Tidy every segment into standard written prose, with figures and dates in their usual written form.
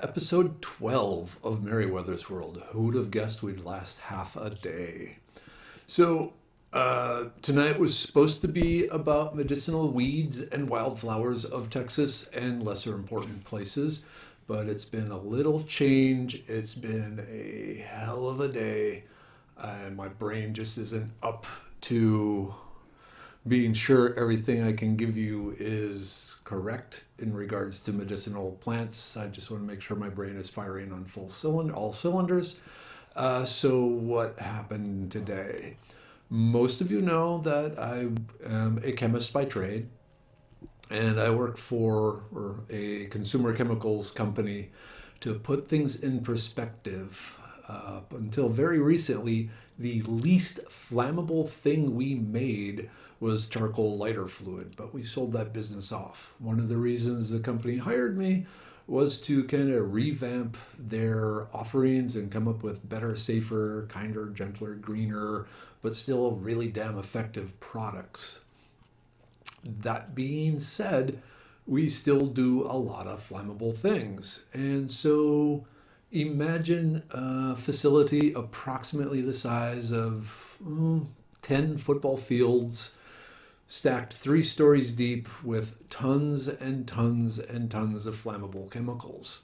episode 12 of Merriwether's World. Who would have guessed we'd last half a day? So, tonight was supposed to be about medicinal weeds and wildflowers of Texas and lesser important places, but it's been a little change. It's been a hell of a day, and my brain just isn't up to being sure everything I can give you is correct in regards to medicinal plants. I just want to make sure my brain is firing on all cylinders. So what happened today? Most of you know that I am a chemist by trade, and I work for a consumer chemicals company to put things in perspective. Up until very recently, the least flammable thing we made was charcoal lighter fluid, but we sold that business off. One of the reasons the company hired me was to kind of revamp their offerings and come up with better, safer, kinder, gentler, greener, but still really damn effective products. That being said, we still do a lot of flammable things. And so imagine a facility approximately the size of 10 football fields, stacked 3 stories deep with tons and tons and tons of flammable chemicals.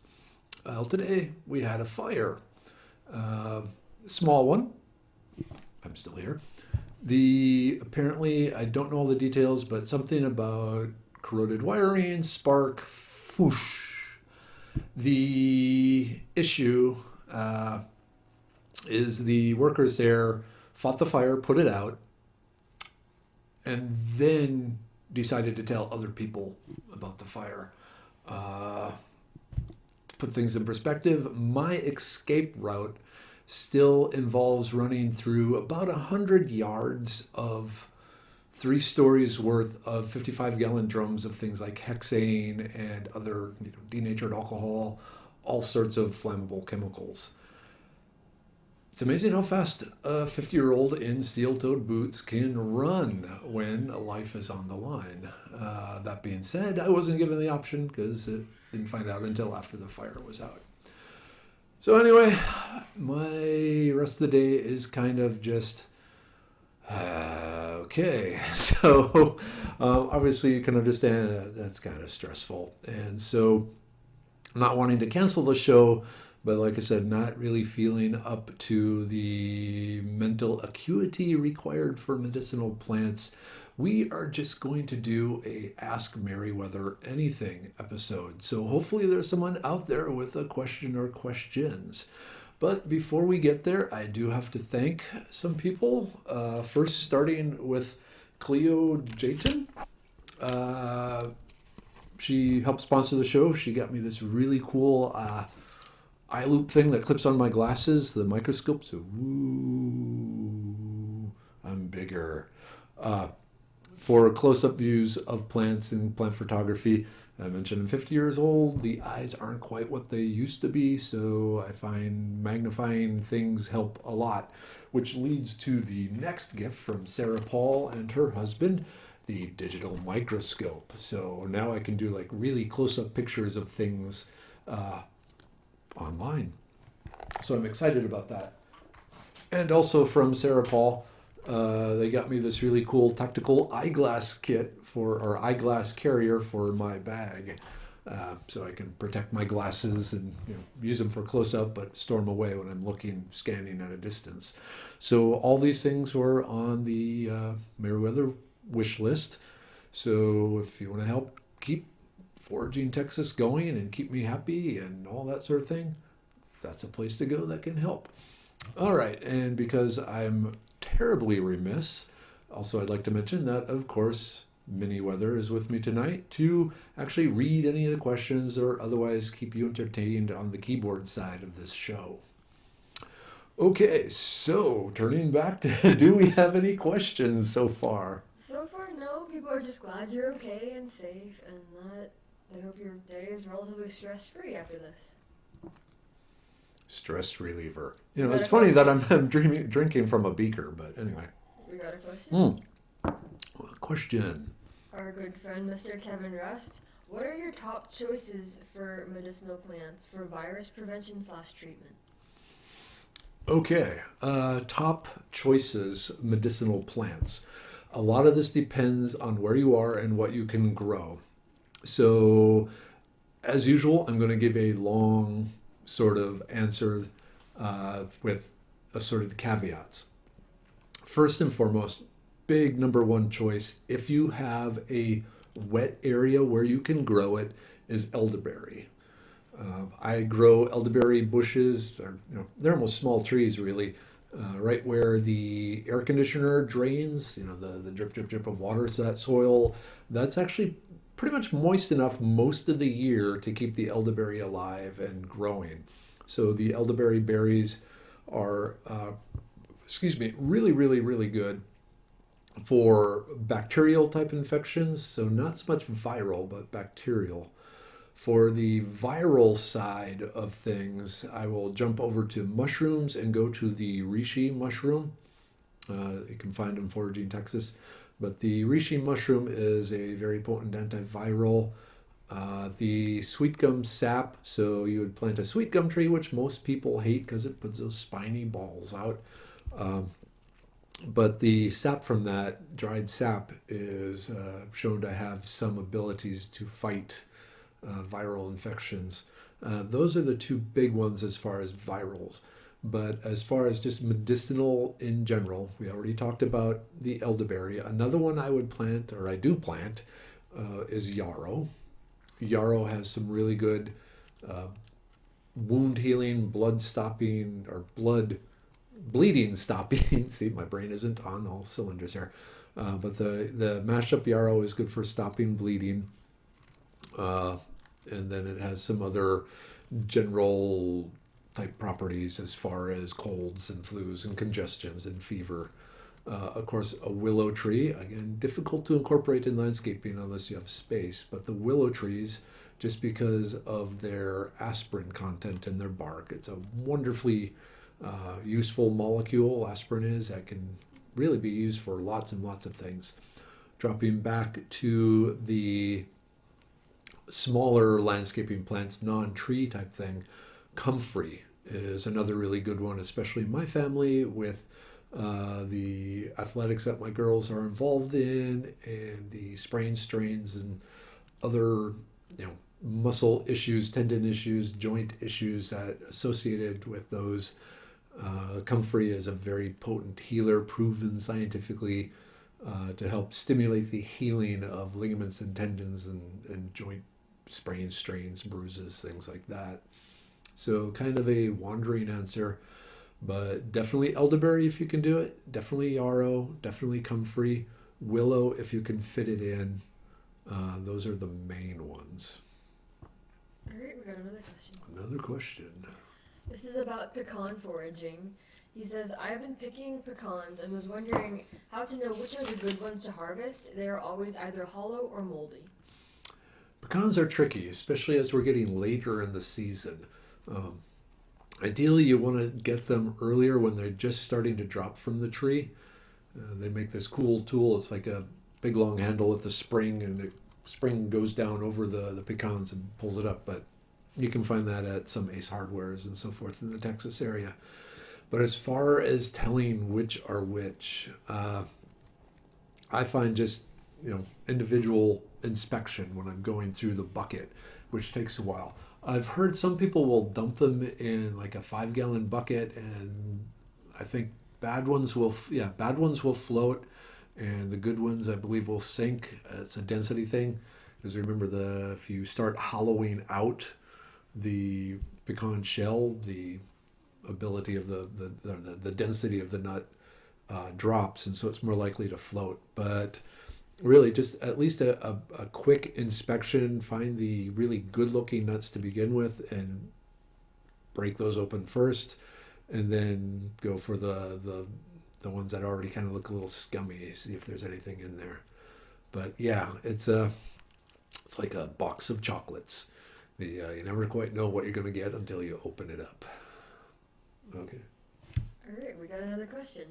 Well, today we had a fire. Small one. I'm still here. Apparently, I don't know all the details, but something about corroded wiring, spark, whoosh. The issue is the workers there fought the fire, put it out, and then decided to tell other people about the fire. To put things in perspective, my escape route still involves running through about 100 yards of 3 stories worth of 55-gallon drums of things like hexane and other denatured alcohol, all sorts of flammable chemicals. It's amazing how fast a 50-year-old in steel-toed boots can run when life is on the line. That being said, I wasn't given the option because I didn't find out until after the fire was out. So anyway, my rest of the day is kind of just, okay. So obviously you can understand that's kind of stressful. And so not wanting to cancel the show, but like I said, not really feeling up to the mental acuity required for medicinal plants, we are just going to do a Ask Merriwether Anything episode. So hopefully there's someone out there with a question or questions. But before we get there, I do have to thank some people. First, starting with Cleo Jayton. She helped sponsor the show. She got me this really cool eye loop thing that clips on my glasses, the microscope. So, woo, I'm bigger. For close-up views of plants and plant photography, I mentioned I'm 50 years old. The eyes aren't quite what they used to be, so I find magnifying things help a lot, which leads to the next gift from Sarah Paul and her husband, the digital microscope. So now I can do like really close-up pictures of things online. So I'm excited about that. And also from Sarah Paul, they got me this really cool tactical eyeglass kit or eyeglass carrier for my bag. So I can protect my glasses and use them for close-up, but store them away when I'm scanning at a distance. So all these things were on the Merriwether wish list. So if you want to help keep Foraging Texas going and keep me happy and all that sort of thing, that's a place to go that can help. All right, and because I'm terribly remiss, also I'd like to mention that, of course, Merriwether is with me tonight to actually read any of the questions or otherwise keep you entertained on the keyboard side of this show. Okay, so turning back to, do we have any questions so far? So far, no. People are just glad you're okay and safe, and that they hope your day is relatively stress-free after this. Stress reliever. It's funny that I'm drinking from a beaker, but anyway. We got a question? Question. Our good friend, Mr. Kevin Rust. What are your top choices for medicinal plants for virus prevention slash treatment? Okay, top choices medicinal plants. A lot of this depends on where you are and what you can grow. So, as usual, I'm going to give a long sort of answer with assorted caveats. First and foremost, big number one choice, if you have a wet area where you can grow it, is elderberry. I grow elderberry bushes, or they're almost small trees really, right where the air conditioner drains. The drip, drip, drip of water to that soil. That's actually pretty much moist enough most of the year to keep the elderberry alive and growing. So the elderberry berries are, excuse me, really, really, really good for bacterial type infections. So not so much viral, but bacterial. For the viral side of things, I will jump over to mushrooms and go to the reishi mushroom. You can find them foraging Texas. But the reishi mushroom is a very potent antiviral. The sweet gum sap, so you would plant a sweet gum tree, which most people hate because it puts those spiny balls out. Um, but the sap from that, dried sap, is shown to have some abilities to fight viral infections. Those are the two big ones as far as virals. But as far as just medicinal in general, we already talked about the elderberry. Another one I would plant, or I do plant, is yarrow. Yarrow has some really good uh, wound healing, blood stopping, or blood bleeding stopping. See, my brain isn't on all cylinders here. But the mashed up yarrow is good for stopping bleeding. Uh, and then it has some other general type properties as far as colds and flus and congestions and fever. Of course, a willow tree, again, difficult to incorporate in landscaping unless you have space, but the willow trees, just because of their aspirin content in their bark, it's a wonderfully useful molecule, aspirin is, that can really be used for lots and lots of things. Dropping back to the smaller landscaping plants, non-tree type thing, comfrey is another really good one, especially in my family with the athletics that my girls are involved in and the sprain strains and other muscle issues, tendon issues, joint issues that associated with those. Comfrey is a very potent healer, proven scientifically to help stimulate the healing of ligaments and tendons and joint sprains, strains, bruises, things like that. So kind of a wandering answer, but definitely elderberry if you can do it. Definitely yarrow. Definitely comfrey. Willow if you can fit it in. Those are the main ones. All right, we got another question. Another question. This is about pecan foraging. He says, I've been picking pecans and was wondering how to know which are the good ones to harvest. They are always either hollow or moldy. Pecans are tricky, especially as we're getting later in the season. Um, Ideally, you want to get them earlier when they're just starting to drop from the tree. They make this cool tool. It's like a big long handle with the spring, and the spring goes down over the pecans and pulls it up. But you can find that at some Ace Hardwares and so forth in the Texas area. But as far as telling which are which, I find just individual inspection when I'm going through the bucket, which takes a while. I've heard some people will dump them in like a 5 gallon bucket, and I think bad ones will float, and the good ones I believe will sink. It's a density thing, because remember if you start hollowing out the pecan shell, the ability of the density of the nut drops, and so it's more likely to float. But really, just at least a quick inspection, find the really good looking nuts to begin with, and break those open first, and then go for the ones that already kind of look a little scummy, see if there's anything in there. But yeah, it's like a box of chocolates. You never quite know what you're going to get until you open it up. Okay. All right, we got another question.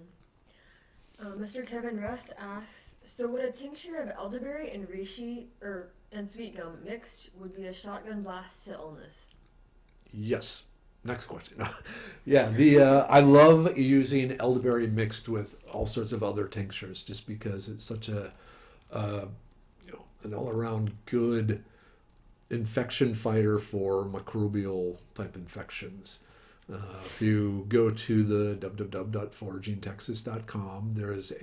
Mr. Kevin Rust asks, so would a tincture of elderberry and reishi, or and sweet gum mixed would be a shotgun blast to illness. Yes. Next question. Yeah, I love using elderberry mixed with all sorts of other tinctures, just because it's such a uh, an all around good infection fighter for microbial type infections. If you go to the www.foragingtexas.com, there is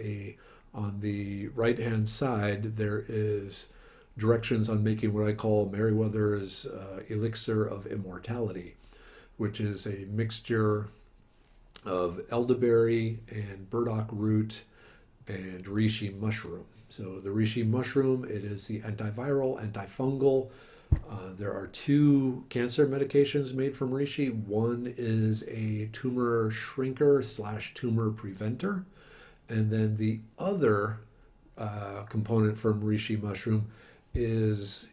on the right hand side, there is directions on making what I call Merriwether's elixir of immortality, which is a mixture of elderberry and burdock root and reishi mushroom. So the reishi mushroom, it is the antiviral, antifungal. There are two cancer medications made from reishi. One is a tumor shrinker slash tumor preventer. And then the other component from reishi mushroom is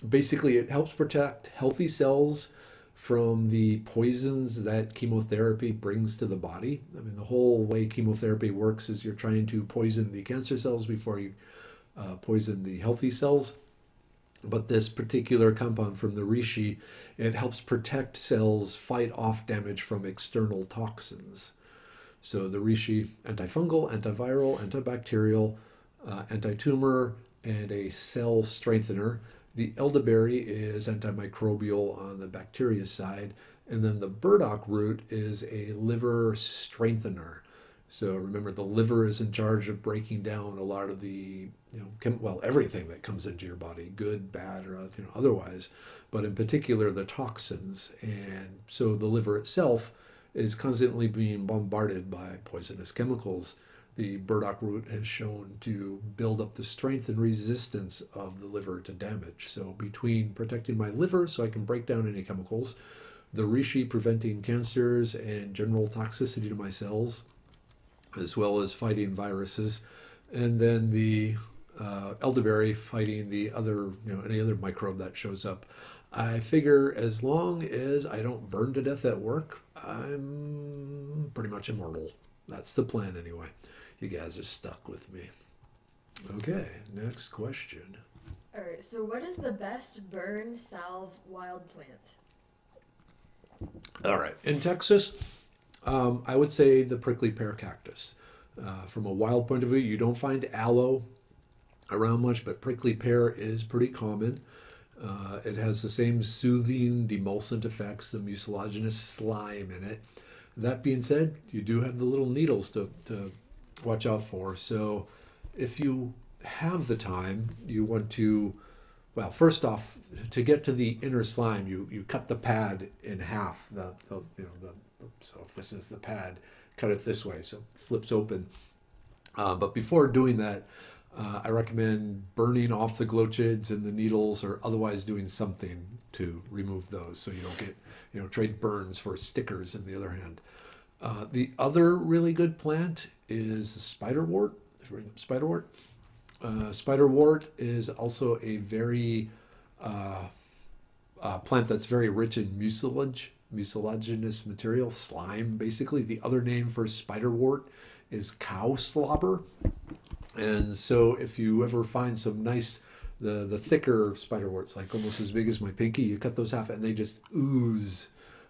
basically it helps protect healthy cells from the poisons that chemotherapy brings to the body. I mean, the whole way chemotherapy works is you're trying to poison the cancer cells before you poison the healthy cells. But this particular compound from the reishi, it helps protect cells, fight off damage from external toxins. So the reishi, antifungal, antiviral, antibacterial, anti-tumor, and a cell strengthener. The elderberry is antimicrobial on the bacteria side, and then the burdock root is a liver strengthener. So remember, the liver is in charge of breaking down a lot of the, everything that comes into your body, good, bad, or otherwise, but in particular the toxins. And so the liver itself is constantly being bombarded by poisonous chemicals. The burdock root has shown to build up the strength and resistance of the liver to damage. So between protecting my liver so I can break down any chemicals, the reishi preventing cancers and general toxicity to my cells, as well as fighting viruses, and then the elderberry fighting the other, any other microbe that shows up. I figure as long as I don't burn to death at work, I'm pretty much immortal. That's the plan anyway. You guys are stuck with me. Okay, next question. Alright, so what is the best burn salve wild plant? All right, in Texas, I would say the prickly pear cactus. From a wild point of view, you don't find aloe around much, but prickly pear is pretty common. It has the same soothing, demulcent effects, the mucilaginous slime in it. That being said, you do have the little needles to watch out for. So if you have the time, you want to, well, first off, to get to the inner slime, you cut the pad in half. So if this is the pad, cut it this way, so it flips open. But before doing that, I recommend burning off the glochids and the needles, or otherwise doing something to remove those, so you don't get, trade burns for stickers. On the other hand, the other really good plant is spiderwort. Spiderwort. Spiderwort is also a very plant that's very rich in mucilaginous material, slime. Basically, the other name for spiderwort is cow slobber. And so if you ever find some nice, the thicker spiderworts, like almost as big as my pinky, you cut those half and they just ooze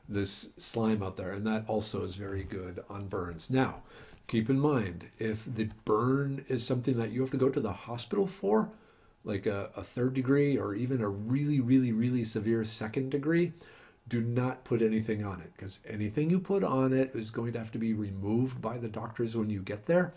this slime out there. And that also is very good on burns. Now, keep in mind, if the burn is something that you have to go to the hospital for, like a third degree or even a really, really, really severe second degree, do not put anything on it, because anything you put on it is going to have to be removed by the doctors when you get there,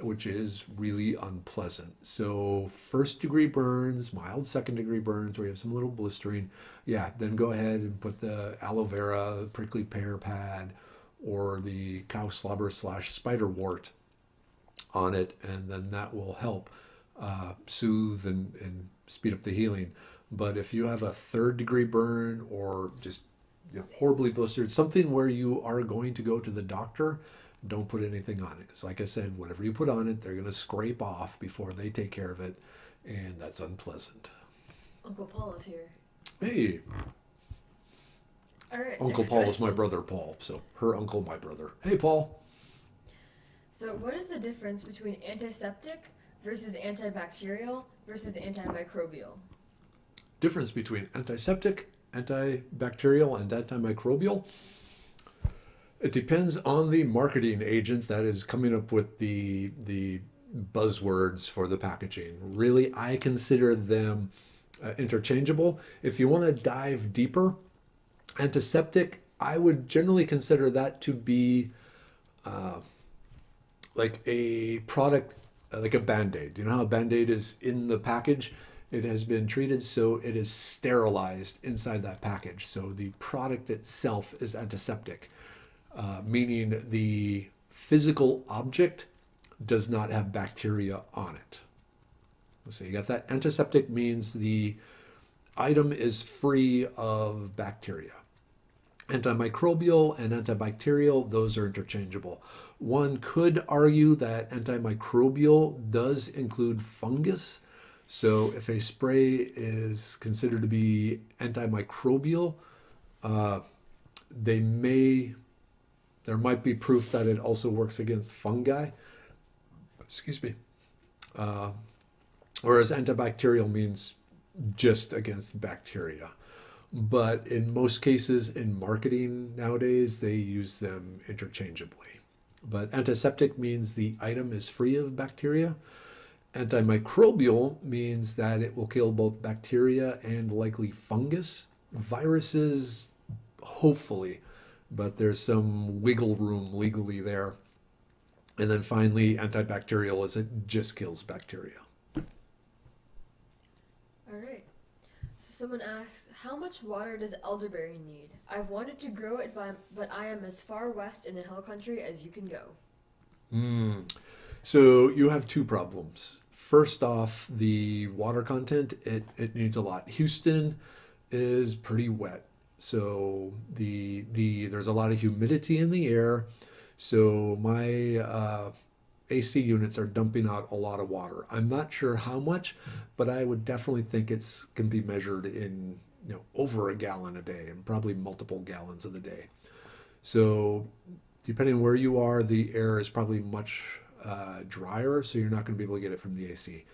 which is really unpleasant. So first degree burns, mild second degree burns where you have some little blistering, then go ahead and put the aloe vera, prickly pear pad, or the cow slobber / spiderwort on it, and then that will help soothe and speed up the healing. But if you have a third degree burn or just horribly blistered, something where you are going to go to the doctor, don't put anything on it. Because like I said, whatever you put on it, they're going to scrape off before they take care of it, and that's unpleasant. Uncle Paul is here. Hey. All right. Uncle Paul is my brother Paul, so her uncle, my brother. Hey, Paul. So what is the difference between antiseptic versus antibacterial versus antimicrobial? Difference between antiseptic, antibacterial, and antimicrobial. It depends on the marketing agent that is coming up with the buzzwords for the packaging. Really, I consider them interchangeable. If you want to dive deeper, antiseptic, I would generally consider that to be like a product, like a Band-Aid. You know how a Band-Aid is in the package? It has been treated so it is sterilized inside that package. So the product itself is antiseptic, meaning the physical object does not have bacteria on it. So you got that. Antiseptic means the item is free of bacteria. Antimicrobial and antibacterial, those are interchangeable. One could argue that antimicrobial does include fungus. So if a spray is considered to be antimicrobial, uh, they may, there might be proof that it also works against fungi. Excuse me. Uh, Whereas antibacterial means just against bacteria. But in most cases in marketing nowadays, they use them interchangeably. But antiseptic means the item is free of bacteria. Antimicrobial means that it will kill both bacteria and likely fungus. Viruses, hopefully, but there's some wiggle room legally there. And then finally, antibacterial is it just kills bacteria. All right. So someone asks, how much water does elderberry need? I've wanted to grow it, but I am as far west in the hill country as you can go. Mm. So you have two problems. First off, the water content, it needs a lot. Houston is pretty wet. So there's a lot of humidity in the air. So my AC units are dumping out a lot of water. I'm not sure how much, but I would definitely think it's can be measured in over a gallon a day and probably multiple gallons of the day. So depending on where you are, the air is probably much drier, so you're not going to be able to get it from the AC.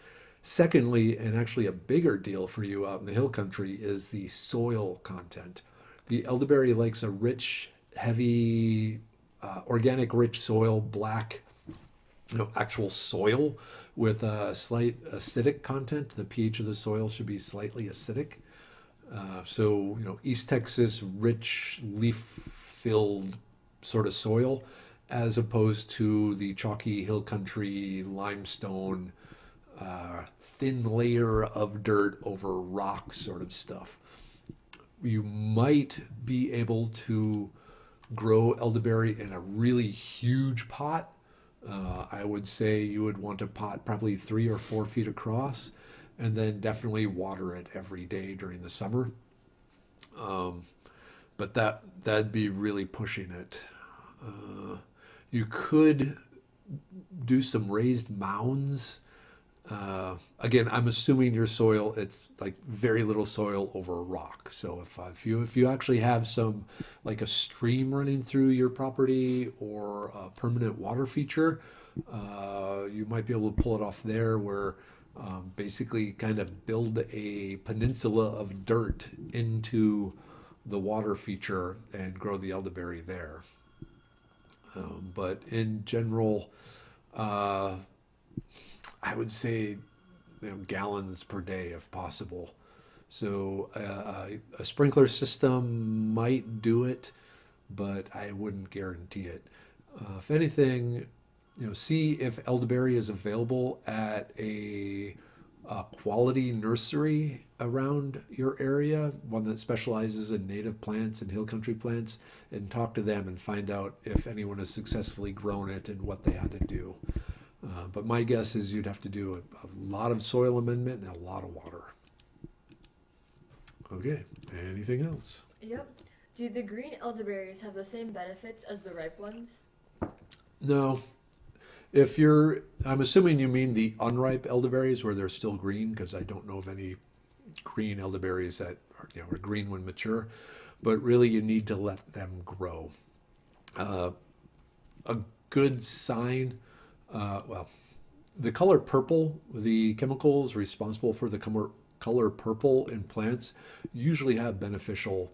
Secondly, and actually a bigger deal for you out in the hill country, is the soil content. The elderberry likes a rich, heavy, organic, rich soil, black, actual soil with a slight acidic content. The pH of the soil should be slightly acidic. East Texas, rich, leaf-filled sort of soil, as opposed to the chalky hill country limestone, thin layer of dirt over rock sort of stuff. You might be able to grow elderberry in a really huge pot. I would say you would want a pot probably 3 or 4 feet across, and then definitely water it every day during the summer. But that'd be really pushing it. You could do some raised mounds. Again, I'm assuming your soil, it's like very little soil over a rock. So if you actually have some, like a stream running through your property or a permanent water feature, you might be able to pull it off there, where basically kind of build a peninsula of dirt into the water feature and grow the elderberry there. But in general, I would say gallons per day if possible. So a sprinkler system might do it, but I wouldn't guarantee it. If anything, see if elderberry is available at a quality nursery around your area, one that specializes in native plants and hill country plants, and talk to them and find out if anyone has successfully grown it and what they had to do. But my guess is you'd have to do a lot of soil amendment and a lot of water. Okay, anything else? Yep. Do the green elderberries have the same benefits as the ripe ones? No. I'm assuming you mean the unripe elderberries where they're still green, because I don't know of any green elderberries that are green when mature. But really, you need to let them grow. A good sign, well, The color purple, the chemicals responsible for the color purple in plants usually have beneficial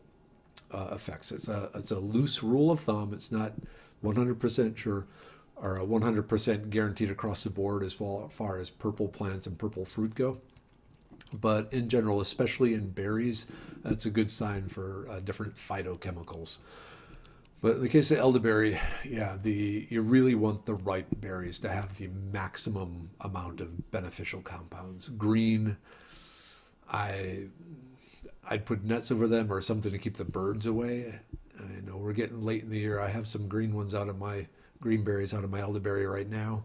effects. It's a loose rule of thumb. It's not 100% sure or 100% guaranteed across the board as far as purple plants and purple fruit go. But in general, especially in berries, that's a good sign for different phytochemicals. But in the case of elderberry, yeah, you really want the ripe berries to have the maximum amount of beneficial compounds. Green, I I'd put nets over them or something to keep the birds away. I know we're getting late in the year. I have some green berries out of my elderberry right now,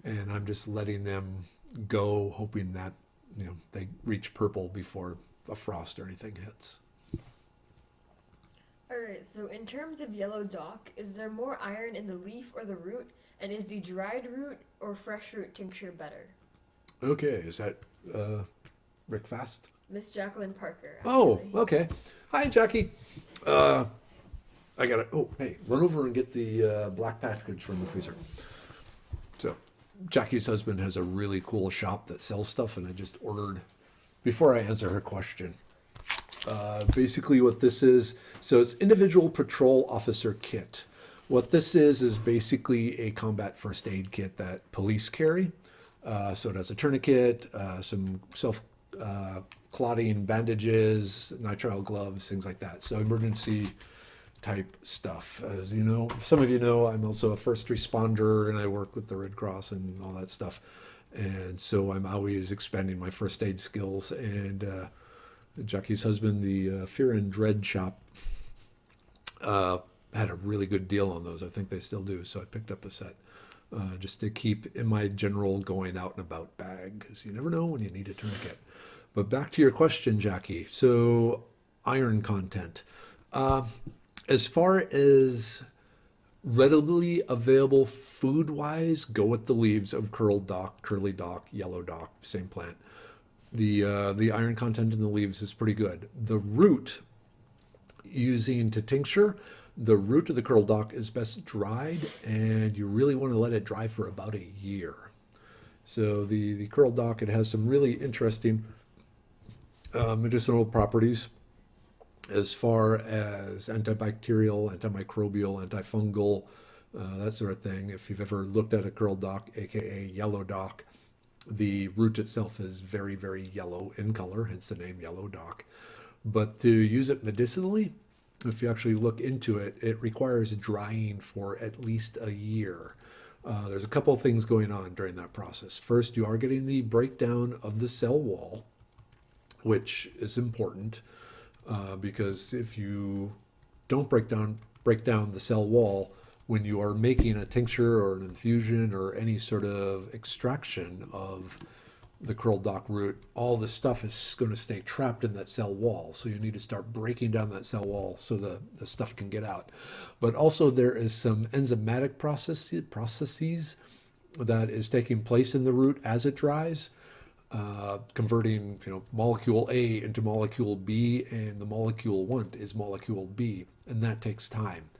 and I'm just letting them go, hoping that they reach purple before a frost or anything hits. Alright, so in terms of yellow dock, is there more iron in the leaf or the root? And is the dried root or fresh root tincture better? Okay, is that Rick Fast? Miss Jacqueline Parker, Oh, actually. okay. Hi, Jackie. Uh, I gotta. Oh, hey, run over and get the black package from the freezer. So, Jackie's husband has a really cool shop that sells stuff, and I just ordered. Before I answer her question, basically what this is, so it's individual patrol officer kit. What this is basically a combat first aid kit that police carry. So it has a tourniquet, some self clotting bandages, nitrile gloves, things like that. So emergency type stuff. As you know, some of you know, I'm also a first responder and I work with the Red Cross and all that stuff. And so I'm always expanding my first aid skills. And Jackie's husband, the Fear and Dread shop, had a really good deal on those. I think they still do. So I picked up a set just to keep in my general going out and about bag because you never know when you need a tourniquet. But back to your question, Jackie. So iron content. As far as readily available food-wise, go with the leaves of curled dock, curly dock, yellow dock, same plant. The iron content in the leaves is pretty good. The root, using to tincture, the root of the curled dock is best dried, and you really want to let it dry for about a year. So the curled dock, it has some really interesting medicinal properties as far as antibacterial, antimicrobial, antifungal, that sort of thing. If you've ever looked at a curled dock, aka yellow dock, the root itself is very, very yellow in color, hence the name yellow dock. But to use it medicinally, if you actually look into it, it requires drying for at least a year. There's a couple of things going on during that process. First, you are getting the breakdown of the cell wall, which is important because if you don't break down the cell wall when you are making a tincture or an infusion or any sort of extraction of the curled dock root, all the stuff is going to stay trapped in that cell wall. So you need to start breaking down that cell wall so the stuff can get out. But also there is some enzymatic processes that is taking place in the root as it dries, converting molecule A into molecule B, and the molecule want is molecule B, and that takes time.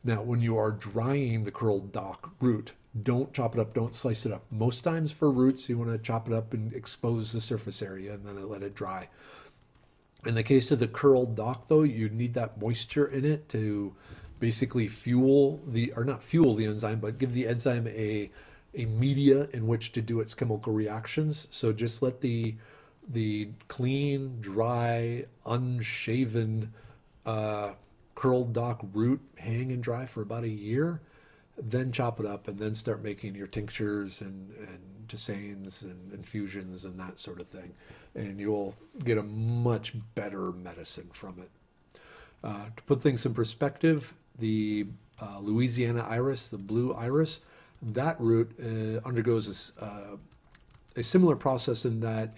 Now, when you are drying the curled dock root, don't chop it up, don't slice it up. Most times for roots, you want to chop it up and expose the surface area and then let it dry. In the case of the curled dock, though, you need that moisture in it to basically not fuel the enzyme, but give the enzyme a media in which to do its chemical reactions. So just let the clean, dry, unshaven curled dock root hang and dry for about a year, then chop it up and then start making your tinctures and tisanes and infusions and that sort of thing. And you'll get a much better medicine from it. To put things in perspective, the Louisiana iris, the blue iris, that root undergoes a similar process in that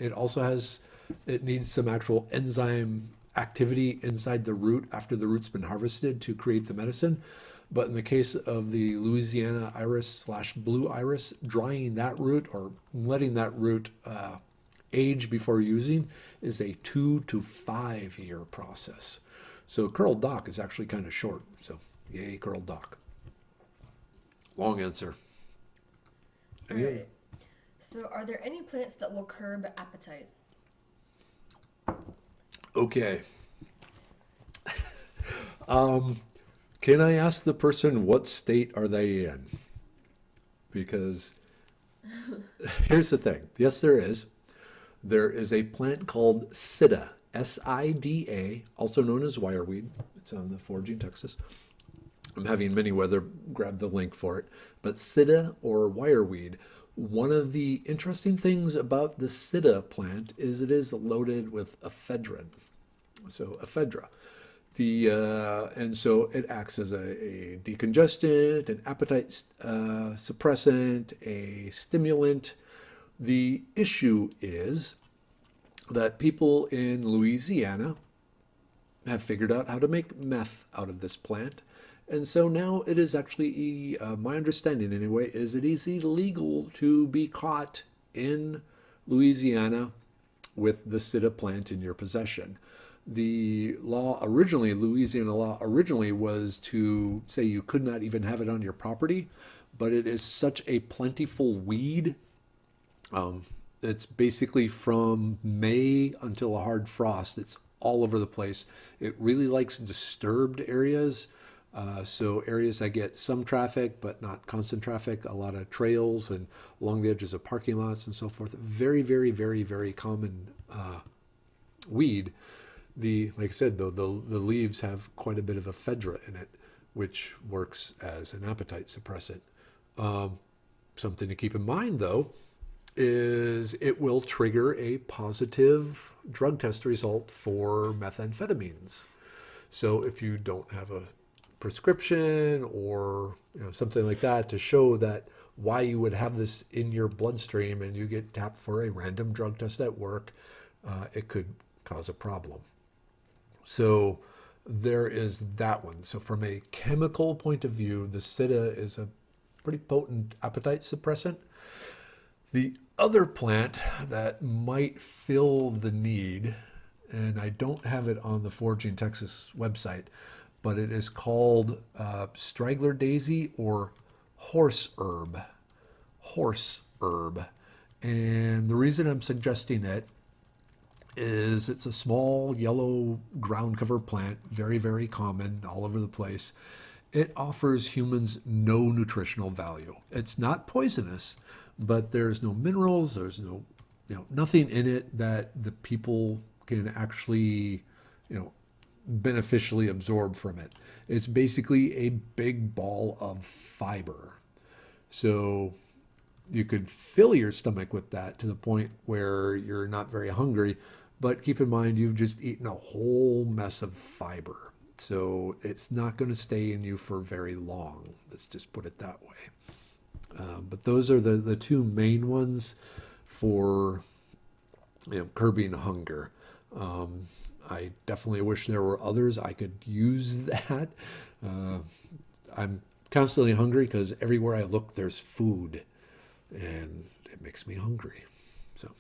it needs some actual enzyme activity inside the root after the root's been harvested to create the medicine. But in the case of the Louisiana iris / blue iris, drying that root or letting that root age before using is a 2 to 5 year process. So curled dock is actually kind of short. So yay, curled dock. Long answer. Alright. So, are there any plants that will curb appetite? Okay. Can I ask the person what state are they in? Because here's the thing. Yes, there is. There is a plant called Sida, Sida, also known as wireweed. It's on the forage in Texas. I'm having Merriwether grab the link for it. But Sida or wireweed, one of the interesting things about the Sida plant is it is loaded with ephedrine. So ephedra. And so it acts as a decongestant, an appetite suppressant, a stimulant. The issue is that people in Louisiana have figured out how to make meth out of this plant. And so now it is actually, my understanding anyway, is it is illegal to be caught in Louisiana with the Sida plant in your possession. The law originally, Louisiana law originally, was to say you could not even have it on your property, but it is such a plentiful weed. It's basically from May until a hard frost. It's all over the place. It really likes disturbed areas. So areas that get some traffic, but not constant traffic, a lot of trails and along the edges of parking lots and so forth. Very, very, very, very common weed. Like I said, though, the leaves have quite a bit of ephedra in it, which works as an appetite suppressant. Something to keep in mind, though, is it will trigger a positive drug test result for methamphetamines. So if you don't have a prescription or something like that to show that why you would have this in your bloodstream and you get tapped for a random drug test at work, it could cause a problem. So there is that one. So from a chemical point of view, the Sida is a pretty potent appetite suppressant. The other plant that might fill the need, and I don't have it on the Foraging Texas website, but it is called straggler daisy or horse herb. Horse herb. And the reason I'm suggesting it is it's a small yellow ground cover plant, very, very common all over the place. It offers humans no nutritional value. It's not poisonous, but there's no minerals, there's no, nothing in it that the people can actually, beneficially absorb from it. It's basically a big ball of fiber. So you could fill your stomach with that to the point where you're not very hungry, but keep in mind you've just eaten a whole mess of fiber. So it's not going to stay in you for very long. Let's just put it that way. But those are the two main ones for curbing hunger. I definitely wish there were others I could use that. I'm constantly hungry because everywhere I look there's food, and it makes me hungry. So,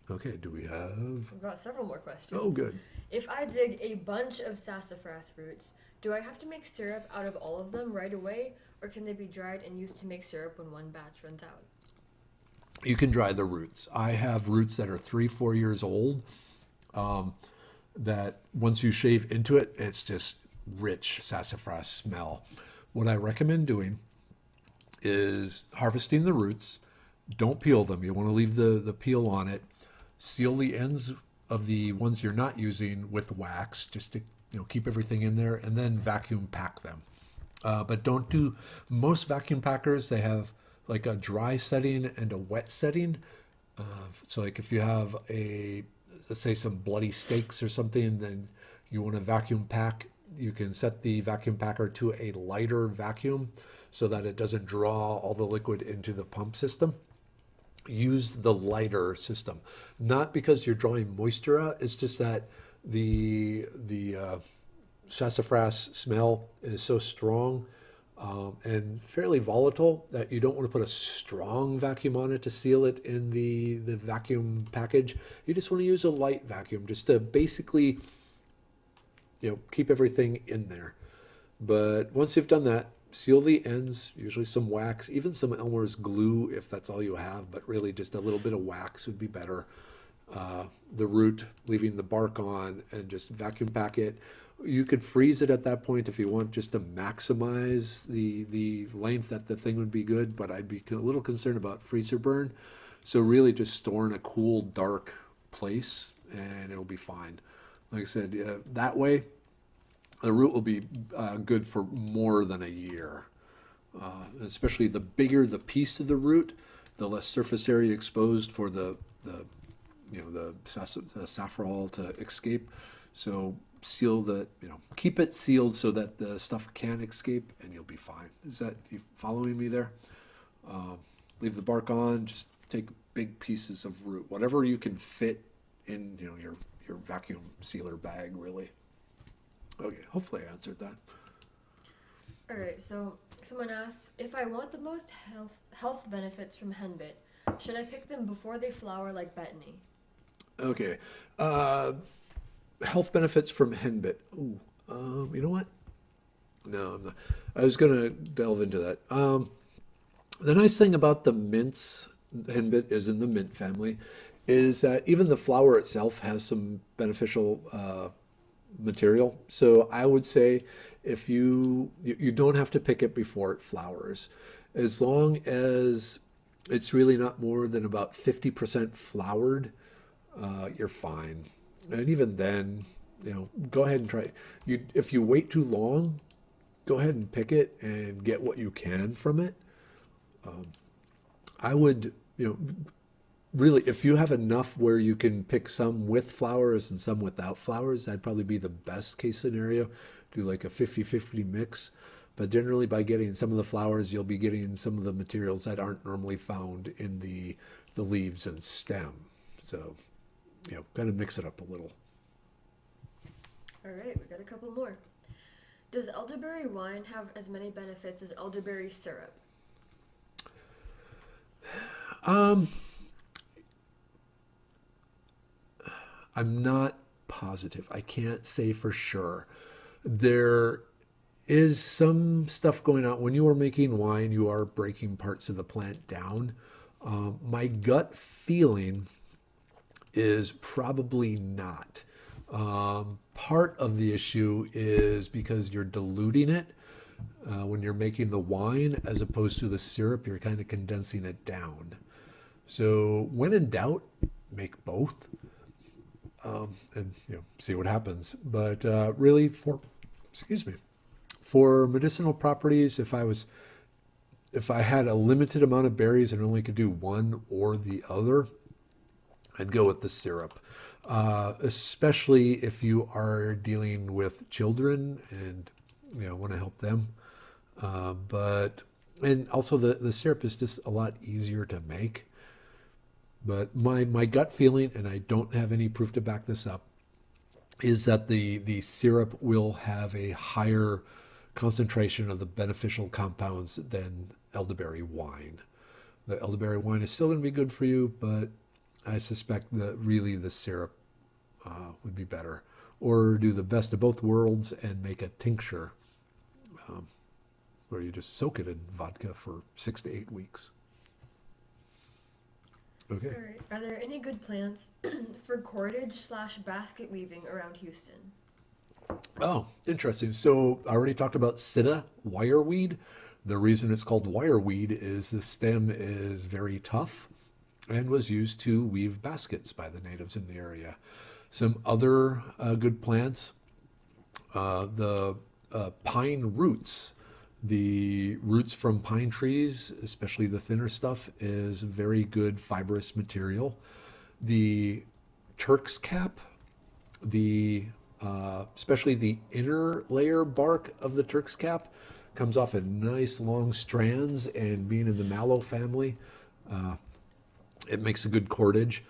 okay, do we have? We've got several more questions. Oh, good. If I dig a bunch of sassafras roots, do I have to make syrup out of all of them right away, or can they be dried and used to make syrup when one batch runs out? You can dry the roots. I have roots that are 3-4 years old. That once you shave into it, it's just rich sassafras smell. What I recommend doing is harvesting the roots. Don't peel them. You want to leave the peel on it. Seal the ends of the ones you're not using with wax, just to keep everything in there, and then vacuum pack them. But don't do, most vacuum packers, they have like a dry setting and a wet setting. So like if you have let's say some bloody steaks or something, then you want to vacuum pack, you can set the vacuum packer to a lighter vacuum so that it doesn't draw all the liquid into the pump system. Use the lighter system, not because you're drawing moisture out, it's just that the sassafras smell is so strong and fairly volatile that you don't want to put a strong vacuum on it to seal it in the vacuum package. You just want to use a light vacuum just to basically keep everything in there. But once you've done that, seal the ends, usually some wax, even some Elmer's glue if that's all you have, but really just a little bit of wax would be better. The root, leaving the bark on, and just vacuum pack it. You could freeze it at that point if you want, just to maximize the length that the thing would be good, but I'd be a little concerned about freezer burn. So really just store in a cool, dark place and it'll be fine. Like I said, that way the root will be good for more than a year. Especially the bigger the piece of the root, the less surface area exposed for the safrole to escape. So seal the, keep it sealed so that the stuff can escape and you'll be fine. Is that, you following me there? Leave the bark on, just take big pieces of root, whatever you can fit in, your vacuum sealer bag, really. Okay, hopefully I answered that. All right, so someone asks, if I want the most health benefits from henbit, should I pick them before they flower like betony? Okay, health benefits from henbit. Ooh, you know what? No, I'm not. I was gonna delve into that. The nice thing about the mints, henbit is in the mint family, is that even the flower itself has some beneficial material. So I would say if you don't have to pick it before it flowers, as long as it's really not more than about 50% flowered, you're fine. And even then, go ahead and try. If you wait too long, go ahead and pick it and get what you can from it. I would, really, if you have enough where you can pick some with flowers and some without flowers, that'd probably be the best case scenario. Do like a 50-50 mix. But generally by getting some of the flowers, you'll be getting some of the materials that aren't normally found in the leaves and stem. So, kind of mix it up a little. All right, we got a couple more. Does elderberry wine have as many benefits as elderberry syrup? I'm not positive. I can't say for sure. There is some stuff going on. When you are making wine, you are breaking parts of the plant down. My gut feeling is probably not. Part of the issue is because you're diluting it when you're making the wine as opposed to the syrup, you're kind of condensing it down. So when in doubt, make both and see what happens. But really, for medicinal properties, if I had a limited amount of berries and only could do one or the other, I'd go with the syrup. Especially if you are dealing with children and want to help them. And also the syrup is just a lot easier to make. But my gut feeling, and I don't have any proof to back this up, is that the syrup will have a higher concentration of the beneficial compounds than elderberry wine. The elderberry wine is still going to be good for you, but I suspect that really the syrup would be better. Or do the best of both worlds and make a tincture where you just soak it in vodka for 6 to 8 weeks. Okay. All right. Are there any good plants for cordage/basket weaving around Houston? Oh, interesting. So I already talked about sitta, wireweed. The reason it's called wireweed is the stem is very tough and was used to weave baskets by the natives in the area. Some other good plants, the pine roots. The roots from pine trees, especially the thinner stuff, is very good fibrous material. The Turk's cap, especially the inner layer bark of the Turk's cap, comes off in nice long strands, and being in the mallow family, it makes a good cordage.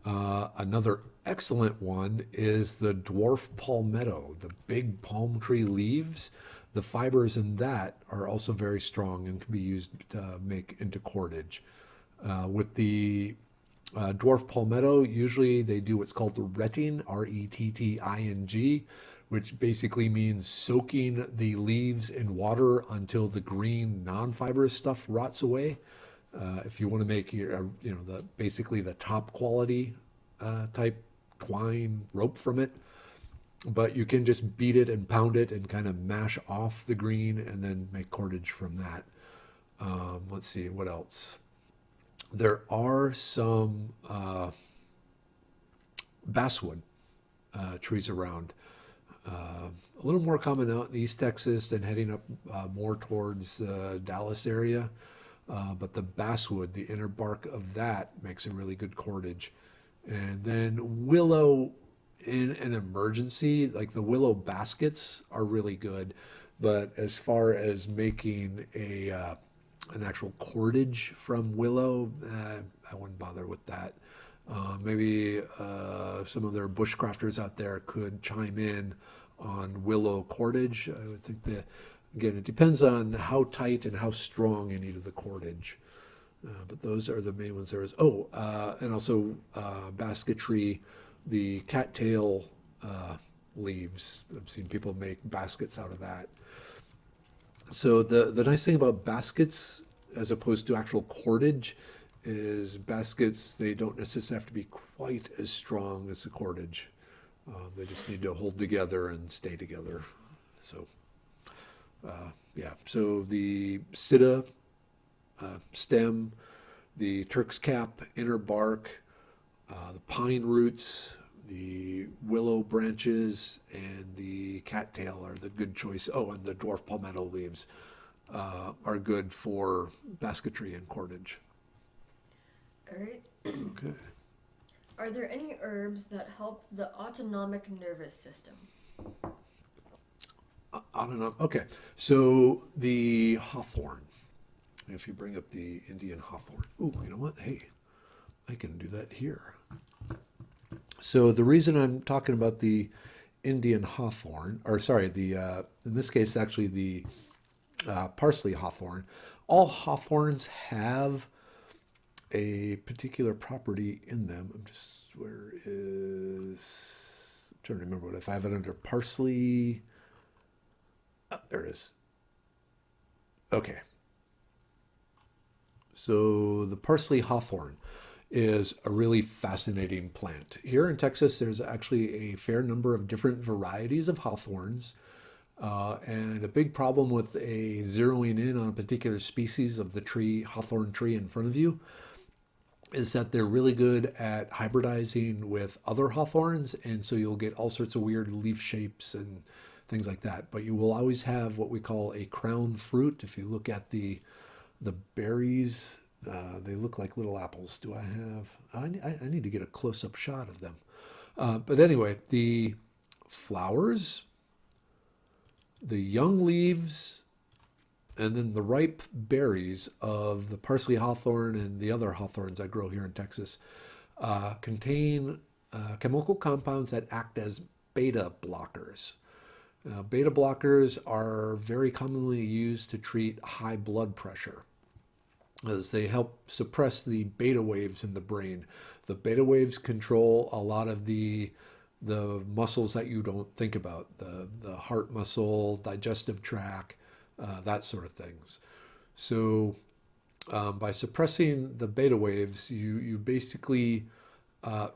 Another excellent one is the dwarf palmetto, the big palm tree leaves. The fibers in that are also very strong and can be used to make into cordage. With the dwarf palmetto, usually they do what's called the retting, R-E-T-T-I-N-G, which basically means soaking the leaves in water until the green non-fibrous stuff rots away. If you want to make your, basically the top quality type twine rope from it, but you can just beat it and pound it and kind of mash off the green and then make cordage from that. Let's see, what else? There are some basswood trees around. A little more common out in East Texas and heading up more towards the Dallas area. But the basswood, the inner bark of that makes a really good cordage. And then willow in an emergency, like the willow baskets are really good. But as far as making an actual cordage from willow, I wouldn't bother with that. Maybe some of their bushcrafters out there could chime in on willow cordage. I would think that, again, it depends on how tight and how strong you need of the cordage. But those are the main ones there is. Oh, and also basketry, the cattail leaves. I've seen people make baskets out of that. So the nice thing about baskets as opposed to actual cordage is baskets, they don't necessarily have to be quite as strong as the cordage. They just need to hold together and stay together. So yeah, so the sitta stem, the Turk's cap inner bark, the pine roots, the willow branches, and the cattail are the good choice. Oh, and the dwarf palmetto leaves are good for basketry and cordage. All right. Okay. Are there any herbs that help the autonomic nervous system? Autonomic. Okay. So the hawthorn. If you bring up the Indian hawthorn. Oh, you know what? Hey, I can do that here. So the reason I'm talking about the Indian hawthorn, or sorry, in this case actually the parsley hawthorn. All hawthorns have a particular property in them. Where is, I'm trying to remember if I have it under parsley. Oh, there it is. Okay. So the parsley hawthorn is a really fascinating plant. Here in Texas, there's actually a fair number of different varieties of hawthorns. And a big problem with zeroing in on a particular species of the tree, hawthorn tree in front of you, is that they're really good at hybridizing with other hawthorns, and so you'll get all sorts of weird leaf shapes and things like that. But you will always have what we call a crown fruit. If you look at the berries, they look like little apples. Do I have? I need to get a close-up shot of them. But anyway, the flowers, the young leaves, and then the ripe berries of the parsley hawthorn and the other hawthorns I grow here in Texas contain chemical compounds that act as beta blockers. Beta blockers are very commonly used to treat high blood pressure, as they help suppress the beta waves in the brain. The beta waves control a lot of the muscles that you don't think about, the heart muscle, digestive tract, that sort of things. So by suppressing the beta waves, you basically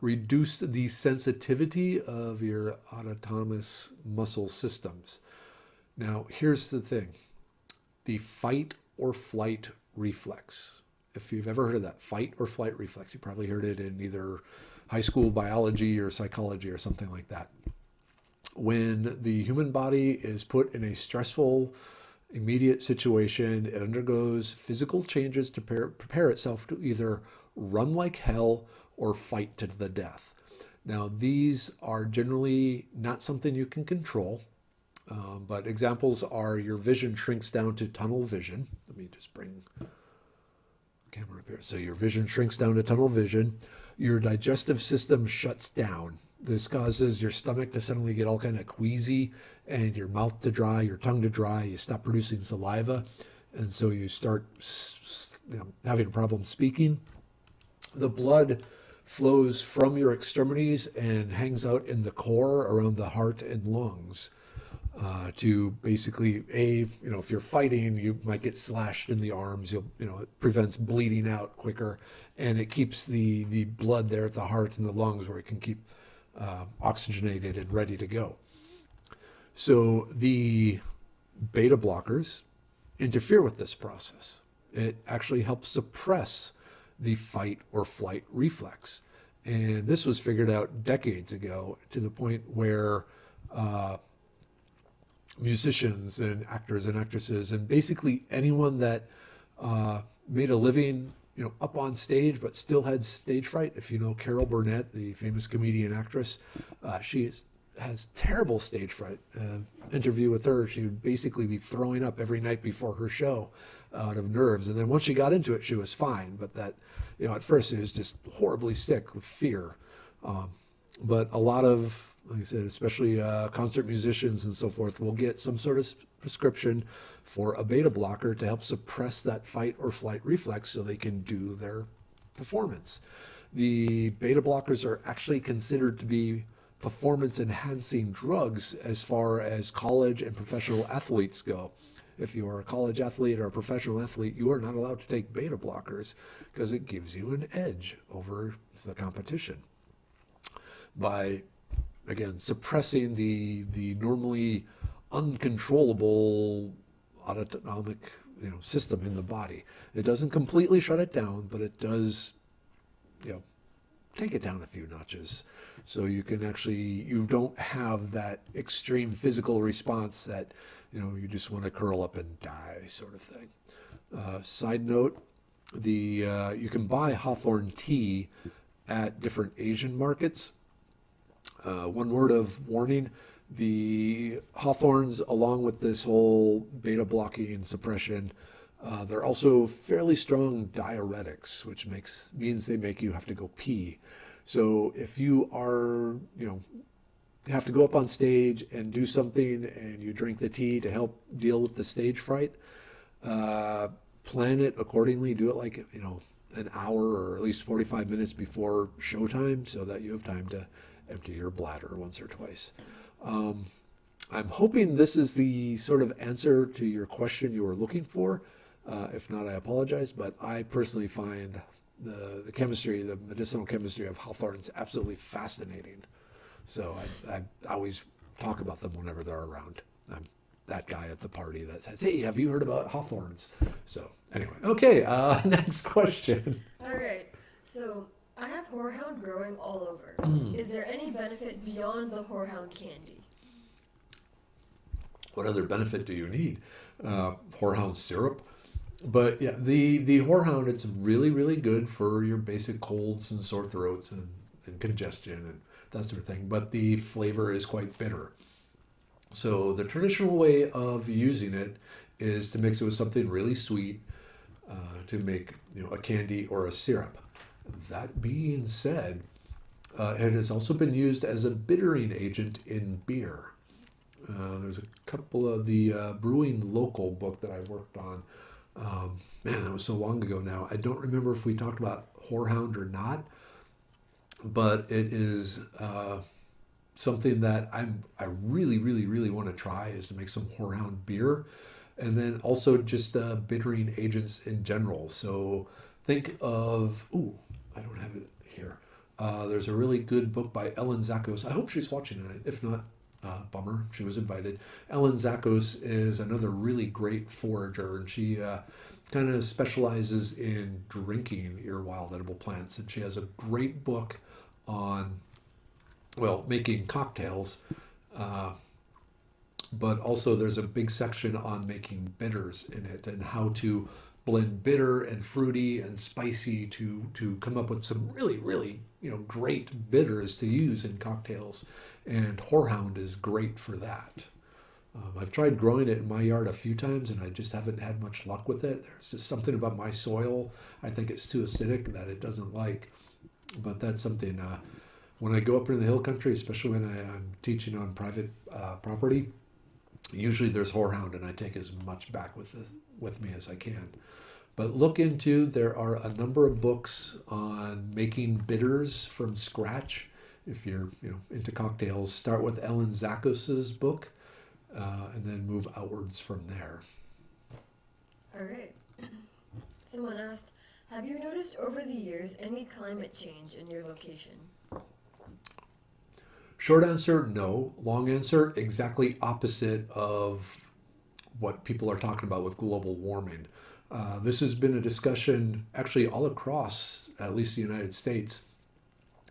reduce the sensitivity of your autonomous muscle systems. Now, here's the thing. The fight or flight reflex. If you've ever heard of that, fight or flight reflex, you probably heard it in either high school biology or psychology or something like that. When the human body is put in a stressful, immediate situation, it undergoes physical changes to prepare itself to either run like hell or fight to the death. Now, these are generally not something you can control, but examples are your vision shrinks down to tunnel vision. Let me just bring the camera up here. So your vision shrinks down to tunnel vision. Your digestive system shuts down. This causes your stomach to suddenly get all kind of queasy and your mouth to dry, your tongue to dry. You stop producing saliva, and so you start having a problem speaking. The blood flows from your extremities and hangs out in the core around the heart and lungs. To basically, if you're fighting, you might get slashed in the arms. It prevents bleeding out quicker, and it keeps the blood there at the heart and the lungs where it can keep oxygenated and ready to go. So the beta blockers interfere with this process. It actually helps suppress the fight or flight reflex. And this was figured out decades ago to the point where musicians and actors and actresses and basically anyone that made a living, up on stage but still had stage fright. If you know Carol Burnett, the famous comedian actress, has terrible stage fright. Interview with her, she would basically be throwing up every night before her show out of nerves. And then once she got into it, she was fine. But that, at first it was just horribly sick with fear. But a lot of, like I said, especially concert musicians and so forth, will get some sort of prescription for a beta blocker to help suppress that fight or flight reflex so they can do their performance. The beta blockers are actually considered to be performance enhancing drugs as far as college and professional athletes go. If you are a college athlete or a professional athlete, you are not allowed to take beta blockers because it gives you an edge over the competition by, again, suppressing the normally uncontrollable autonomic system in the body. It doesn't completely shut it down, but it does take it down a few notches. So you can you don't have that extreme physical response that, you just want to curl up and die sort of thing. Side note, you can buy Hawthorne tea at different Asian markets. One word of warning, the Hawthorns, along with this whole beta blocking and suppression, they're also fairly strong diuretics, which means they make you have to go pee. So if you are, have to go up on stage and do something and you drink the tea to help deal with the stage fright, plan it accordingly. Do it like, an hour or at least 45 minutes before showtime so that you have time to empty your bladder once or twice. I'm hoping this is the sort of answer to your question you were looking for. If not, I apologize, but I personally find the chemistry, the medicinal chemistry of hawthorns absolutely fascinating. So I always talk about them whenever they're around. I'm that guy at the party that says, hey, have you heard about hawthorns? So anyway, okay, next question. All right. So I have horehound growing all over. Is there any benefit beyond the horehound candy? What other benefit do you need? Horehound syrup. But yeah, the horehound, it's really, really good for your basic colds and sore throats and congestion and that sort of thing. But the flavor is quite bitter. So the traditional way of using it is to mix it with something really sweet to make a candy or a syrup. That being said, it has also been used as a bittering agent in beer. There's a couple of the Brewing Local book that I worked on. Man, that was so long ago now. I don't remember if we talked about horehound or not, but it is something that I really, really, really want to try is to make some horehound beer, and then also just bittering agents in general. So think of, I don't have it here. There's a really good book by Ellen Zakos. I hope she's watching it. If not, bummer, she was invited. Ellen Zakos is another really great forager, and she kind of specializes in drinking your wild edible plants. And she has a great book on, making cocktails, but also there's a big section on making bitters in it and how to blend bitter and fruity and spicy to come up with some really, really, great bitters to use in cocktails. And horehound is great for that. I've tried growing it in my yard a few times and I just haven't had much luck with it. There's just something about my soil. I think it's too acidic that it doesn't like. But that's something, when I go up in the hill country, especially when I'm teaching on private property, usually there's horehound and I take as much back with me as I can. But look into, there are a number of books on making bitters from scratch. If you're into cocktails, start with Ellen Zakos's book, and then move outwards from there. All right. Someone asked, have you noticed over the years any climate change in your location? Short answer, no. Long answer, exactly opposite of what people are talking about with global warming. This has been a discussion actually all across, at least the United States.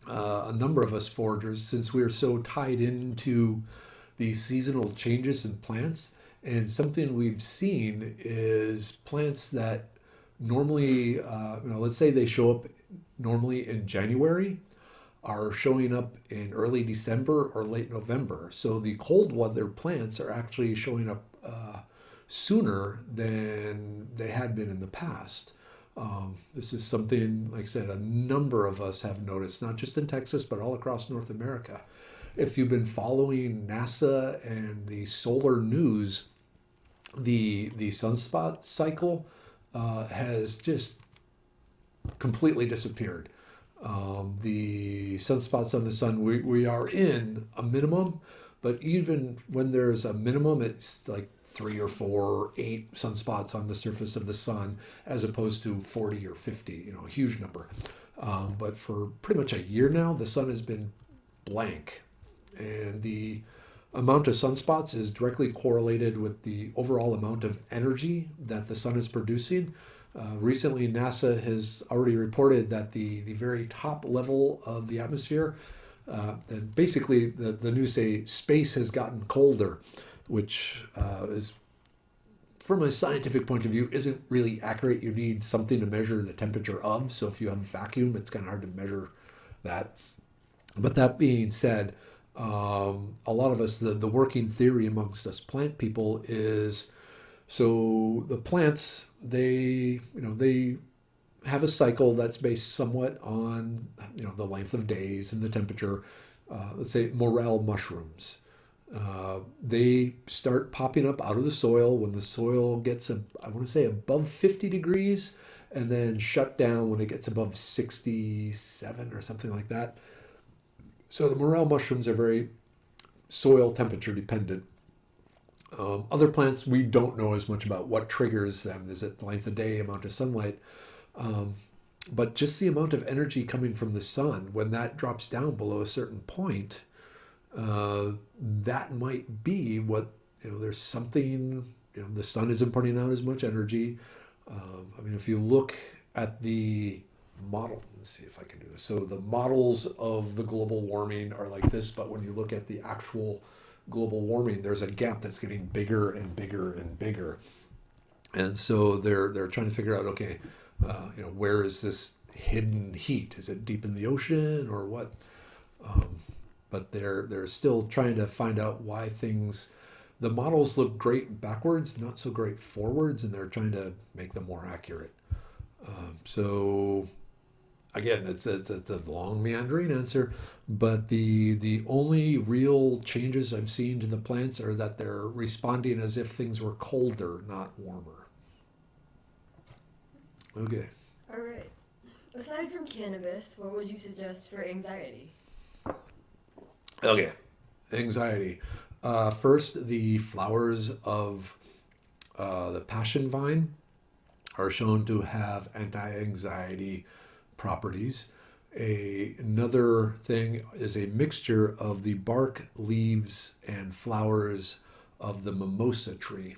A number of us foragers, since we are so tied into the seasonal changes in plants, and something we've seen is plants that normally, let's say they show up normally in January, are showing up in early December or late November. So the cold weather plants are actually showing up sooner than they had been in the past. This is something, like I said, a number of us have noticed, not just in Texas, but all across North America. If you've been following NASA and the solar news, the sunspot cycle has just completely disappeared. The sunspots on the sun, we are in a minimum, but even when there's a minimum, it's like 3 or 4 or 8 sunspots on the surface of the sun, as opposed to 40 or 50, a huge number. But for pretty much a year now, the sun has been blank. And the amount of sunspots is directly correlated with the overall amount of energy that the sun is producing. Recently, NASA has already reported that the very top level of the atmosphere, and basically the news say space has gotten colder, which is, from a scientific point of view, isn't really accurate. You need something to measure the temperature of. So if you have a vacuum, it's kind of hard to measure that. But that being said, a lot of us, the working theory amongst us plant people is, so the plants, they have a cycle that's based somewhat on the length of days and the temperature. Let's say morel mushrooms. They start popping up out of the soil when the soil gets, I want to say, above 50 degrees, and then shut down when it gets above 67 or something like that. So the morel mushrooms are very soil temperature dependent. Other plants, we don't know as much about what triggers them. Is it length of day, amount of sunlight? But just the amount of energy coming from the sun, when that drops down below a certain point, that might be what, there's something, the sun isn't putting out as much energy. If you look at the model, let's see if I can do this. So the models of the global warming are like this, but when you look at the actual global warming, there's a gap that's getting bigger and bigger and bigger. And so they're trying to figure out, okay, where is this hidden heat? Is it deep in the ocean or what? But they're still trying to find out why things, the models look great backwards, not so great forwards, and they're trying to make them more accurate. So again, it's a long meandering answer, but the only real changes I've seen to the plants are that they're responding as if things were colder, not warmer. Okay. All right. Aside from cannabis, what would you suggest for anxiety? Okay. Anxiety. First, the flowers of the passion vine are shown to have anti-anxiety properties. Another thing is a mixture of the bark, leaves, and flowers of the mimosa tree.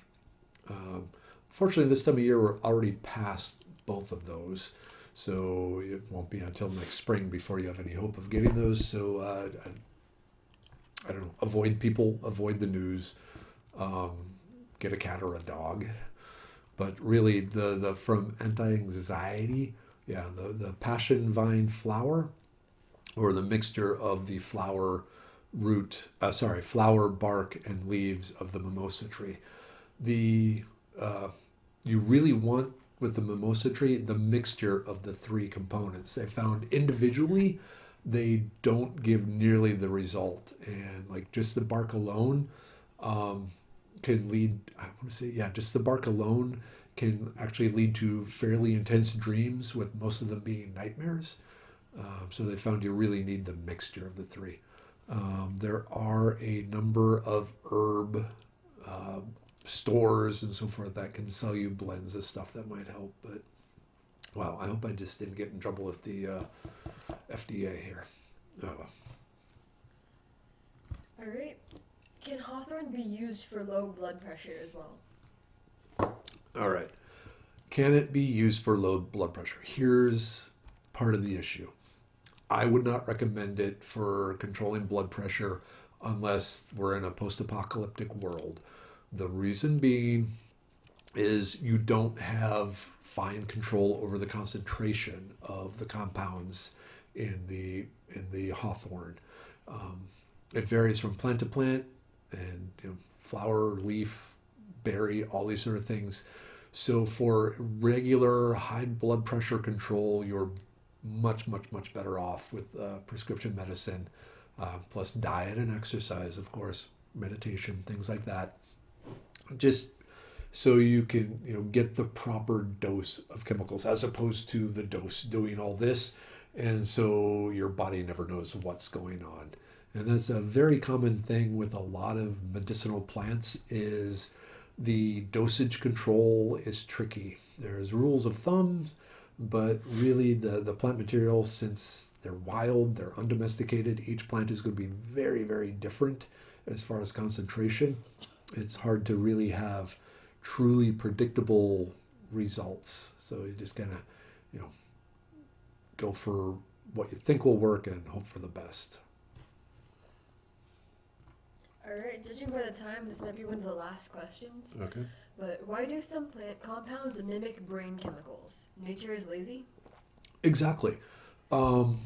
Fortunately, this time of year we're already past both of those, so it won't be until next spring before you have any hope of getting those. So I don't know, avoid people, avoid the news, get a cat or a dog. But really, the from anti-anxiety, yeah, the passion vine flower, or the mixture of the flower flower bark and leaves of the mimosa tree. The You really want, with the mimosa tree, the mixture of the 3 components. They found individually they don't give nearly the result, and like just the bark alone, can lead, I want to say, yeah, just the bark alone can actually lead to fairly intense dreams, with most of them being nightmares. So they found you really need the mixture of the three. There are a number of herb uh, stores and so forth that can sell you blends of stuff that might help. But wow, I hope I just didn't get in trouble with the FDA here. Oh, All right. Can hawthorn be used for low blood pressure as well? all right. Can it be used for low blood pressure? Here's part of the issue. I would not recommend it for controlling blood pressure unless we're in a post apocalyptic world. The reason being is you don't have fine control over the concentration of the compounds in the hawthorn. Um, it varies from plant to plant, and flower, leaf, berry, all these sort of things. So for regular high blood pressure control, you're much, much, much better off with prescription medicine, plus diet and exercise, of course, meditation, things like that. Just so you can get the proper dose of chemicals, as opposed to the dose doing all this, and so your body never knows what's going on. And that's a very common thing with a lot of medicinal plants, is the dosage control is tricky. There's rules of thumb, but really the plant material, since they're wild, they're undomesticated, each plant is going to be very, very different as far as concentration. It's hard to really have truly predictable results. So you just kind of, you know, go for what you think will work and hope for the best. All right, judging by the time, this might be one of the last questions. Okay. But why do some plant compounds mimic brain chemicals? Nature is lazy? Exactly. Um,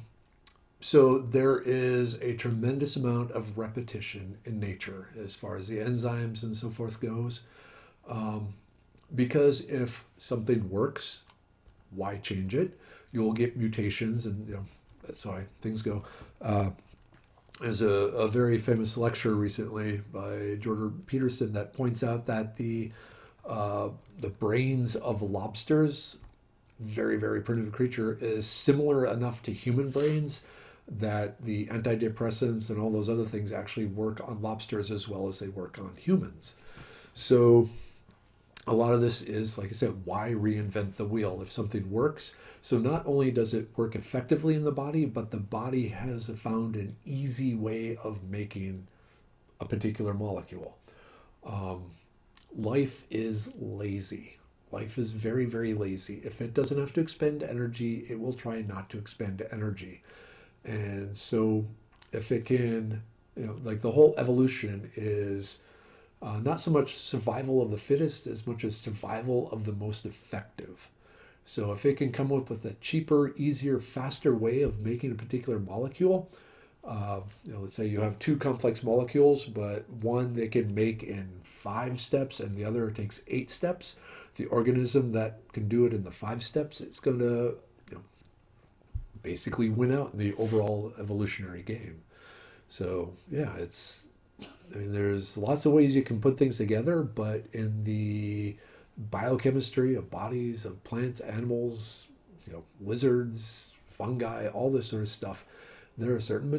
so there is a tremendous amount of repetition in nature as far as the enzymes and so forth goes. Um, because if something works, why change it? You will get mutations, and that's how things go. There's a very famous lecture recently by Jordan Peterson that points out that the brains of lobsters, very, very primitive creature, is similar enough to human brains that the antidepressants and all those other things actually work on lobsters as well as they work on humans. So a lot of this is, like I said, why reinvent the wheel if something works? So not only does it work effectively in the body, but the body has found an easy way of making a particular molecule. Um, Life is lazy. Life is very, very lazy. If it doesn't have to expend energy, it will try not to expend energy. And so if it can, like the whole evolution is not so much survival of the fittest as much as survival of the most effective. So if it can come up with a cheaper, easier, faster way of making a particular molecule, let's say you have two complex molecules, but one they can make in 5 steps and the other takes 8 steps. The organism that can do it in the 5 steps, it's going to basically win out in the overall evolutionary game. So yeah, there's lots of ways you can put things together, but in the biochemistry of bodies, of plants, animals, lizards, fungi, all this sort of stuff, there are certain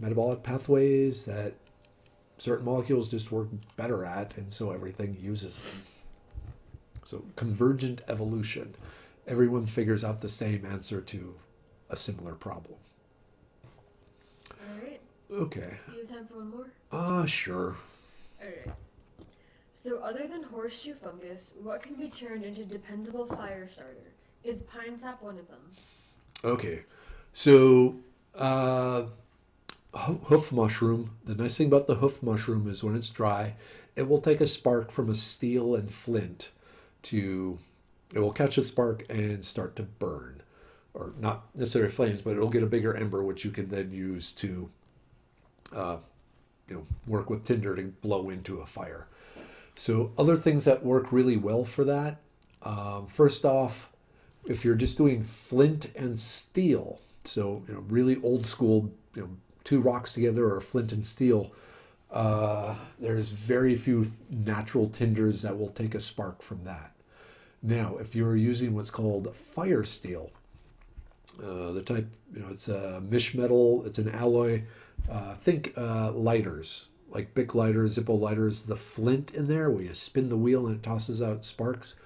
metabolic pathways that certain molecules just work better at, and so everything uses them. So convergent evolution. Everyone figures out the same answer to a similar problem. All right. Okay. Do you have time for one more? Sure. All right. So other than horseshoe fungus, what can be turned into dependable fire starter? Is pine sap one of them? Okay. So, hoof mushroom. The nice thing about the hoof mushroom is when it's dry, it will take a spark from a steel and flint it will catch a spark and start to burn. Or not necessarily flames, but it'll get a bigger ember, which you can then use to, work with tinder to blow into a fire. So other things that work really well for that, first off, if you're just doing flint and steel, so really old school, 2 rocks together or flint and steel, There's very few natural tinders that will take a spark from that. Now, if you're using what's called fire steel, the type, it's a mish metal, it's an alloy. Think lighters, like Bic lighters, Zippo lighters, the flint in there where you spin the wheel and it tosses out sparks.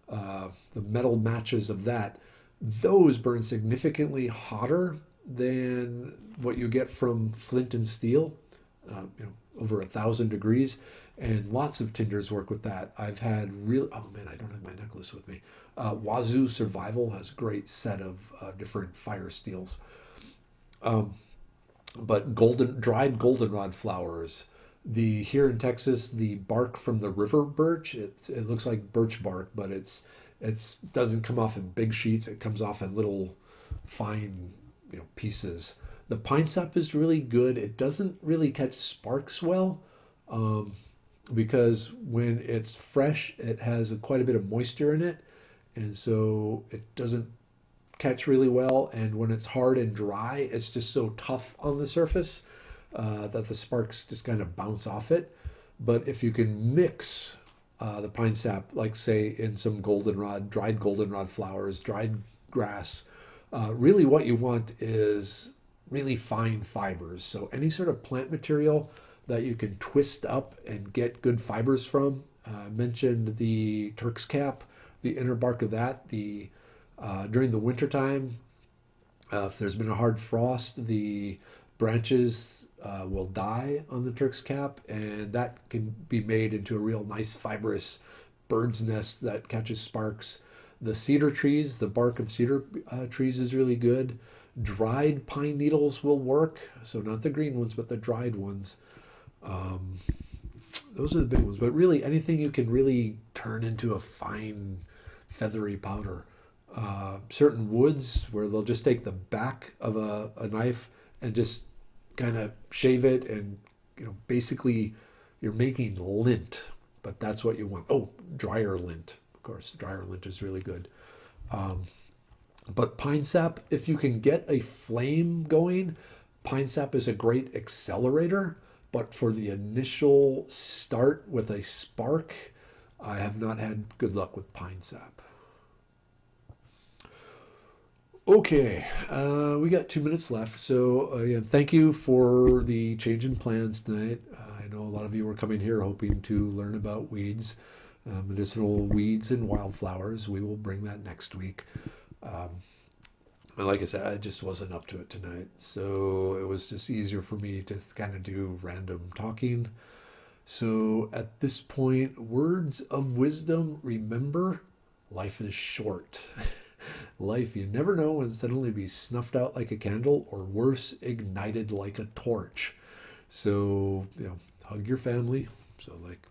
The metal matches of that, those burn significantly hotter than what you get from flint and steel, over 1,000 degrees. And lots of tinders work with that. I've had real, oh man, I don't have my necklace with me. Wazoo Survival has a great set of different fire steels. But dried goldenrod flowers. Here in Texas, the bark from the river birch, it looks like birch bark, but it's doesn't come off in big sheets. It comes off in little fine, pieces. The pine sap is really good. It doesn't really catch sparks well, because when it's fresh, it has quite a bit of moisture in it, and so it doesn't catch really well. And when it's hard and dry, it's just so tough on the surface that the sparks just kind of bounce off it. But if you can mix the pine sap, like say in some dried goldenrod flowers, dried grass, really what you want is really fine fibers. So any sort of plant material that you can twist up and get good fibers from. I mentioned the Turk's cap, the inner bark of that. During the wintertime, if there's been a hard frost, the branches will die on the Turk's cap, and that can be made into a real nice fibrous bird's nest that catches sparks. The cedar trees, the bark of cedar trees is really good. Dried pine needles will work, so not the green ones, but the dried ones. Those are the big ones, but really anything you can really turn into a fine feathery powder. Certain woods where they'll just take the back of a knife and just kind of shave it, and basically you're making lint, but that's what you want. Oh, dryer lint, of course. Dryer lint is really good. But pine sap, if you can get a flame going, pine sap is a great accelerator. But for the initial start with a spark, I have not had good luck with pine sap. Okay, we got 2 minutes left. So again, thank you for the change in plans tonight. I know a lot of you were coming here hoping to learn about weeds, medicinal weeds and wildflowers. We will bring that next week. And like I said, I just wasn't up to it tonight. So it was just easier for me to kind of do random talking. So at this point, words of wisdom, remember, life is short. Life, you never know when suddenly be snuffed out like a candle, or worse, ignited like a torch. So, hug your family. So like,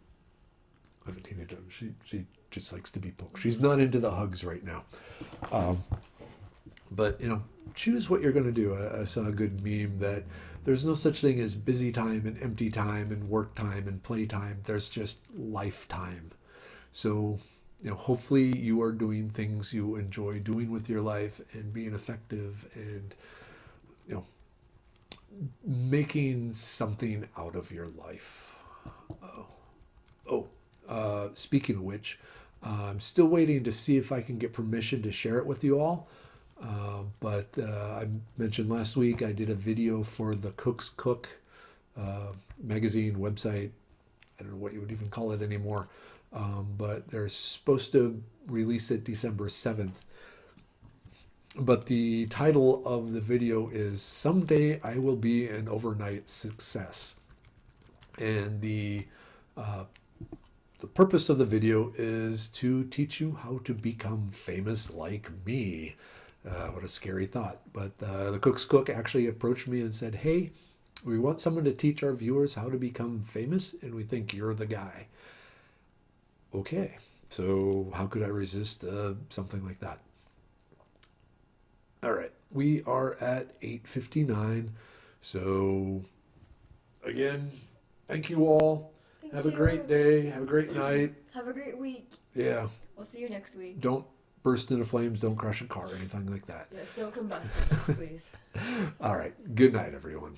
I'm a teenager. She just likes to be poked. She's not into the hugs right now. But, choose what you're going to do. I saw a good meme that there's no such thing as busy time and empty time and work time and play time. There's just lifetime. So, hopefully you are doing things you enjoy doing with your life and being effective and, making something out of your life. Speaking of which, I'm still waiting to see if I can get permission to share it with you all. But I mentioned last week I did a video for the Cook's Cook magazine website. I don't know what you would even call it anymore. But they're supposed to release it December 7th. But the title of the video is Someday I Will Be an Overnight Success. And the purpose of the video is to teach you how to become famous like me. What a scary thought. But the Cook's Cook actually approached me and said, hey, we want someone to teach our viewers how to become famous, and we think you're the guy. Okay, so how could I resist something like that? All right, we are at 8:59. So again, thank you all. Have a great day. Have a great night. Have a great week. Yeah. We'll see you next week. Don't burst into flames. Don't crash a car or anything like that. Yes, don't combust, please. All right. Good night, everyone.